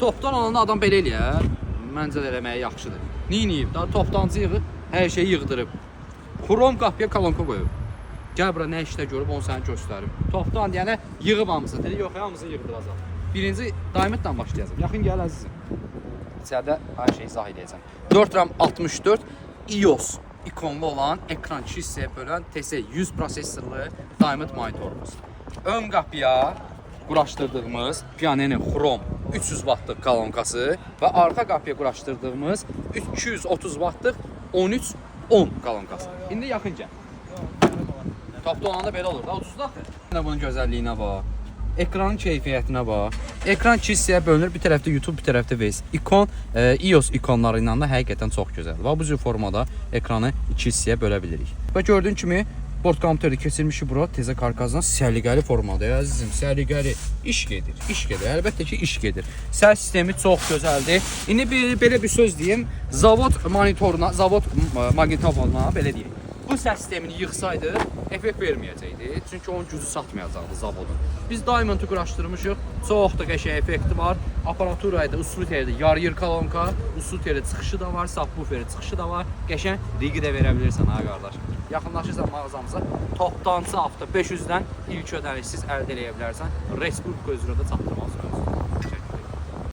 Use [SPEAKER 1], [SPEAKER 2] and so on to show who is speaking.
[SPEAKER 1] Topdan alanda adam belə eləyər. Məncə də eləməyə yaxşıdır. Neyiniyib? Daha toptancı yığıb, hər şeyi yığdırıb. Xrom qapıya kolonka qoyub. Gəl bura nə işlə görüb onu sənə göstərim. Topdan deyənə yığıb hamısını. Dedi yox, hamısını yığdıracaq. Birinci Diamonddan başlayacağım. Yaxın gəl əzizim. İçəridə hər şeyi izah edəcəm. 4 RAM 64 iOS ikonlu olan ekran 2 hissəyə bölən TS 100 prosesorlu Diamond monitorumuz. Ön qapıya quraşdırdığımız Pianini Xrom 300 wattlıq kolonkası və arxa qapıya quraşdırdığımız 230 wattlıq 1310 kolonkası. İndi yaxın gəl. Topda olanda belə olur da, ucuzda axı. Bunun gözəlliyinə bax. Ekranın keyfiyyətinə bax. Ekran 2 hissəyə bölünür. Bir tərəfdə YouTube, bir tərəfdə Face. İkon, iOS ikonları ilə də həqiqətən çox gözəldir. Və bu cür formada ekranı 2 hissəyə bölə bilirik. Və gördüyün kimi bord kompüterdə keçirmişik bura tezə karkasdan səliqəli formada. Əzizim, səliqəli iş gedir, iş gedir. Əlbəttə ki, iş gedir. Səs sistemi çox gözəldir. İndi belə bir söz deyim. Zavod monitoruna, zavod maqnitofonuna belə deyək. Bu səs sistemini yıxsaydı, effekt verməyəcəkdi. Çünki onun gücü çatmayacaqdı zavodun. Biz Diamond'ı quraşdırmışıq. Çox da qəşəng effekti var. Aparaturaydı, Usluter'də yarıyır kolonka. Usluter'də çıxışı da var, subwoofer'də çıxışı da var. Qəşəng rigi də verə bilirsən ha qardaş. Yaxınlaşırsan mağazamıza, toptancı hafta 500-dən ilk ödənişsiz əldə edə bilərsən. Respublika üzrə də çatdırmaq üçün.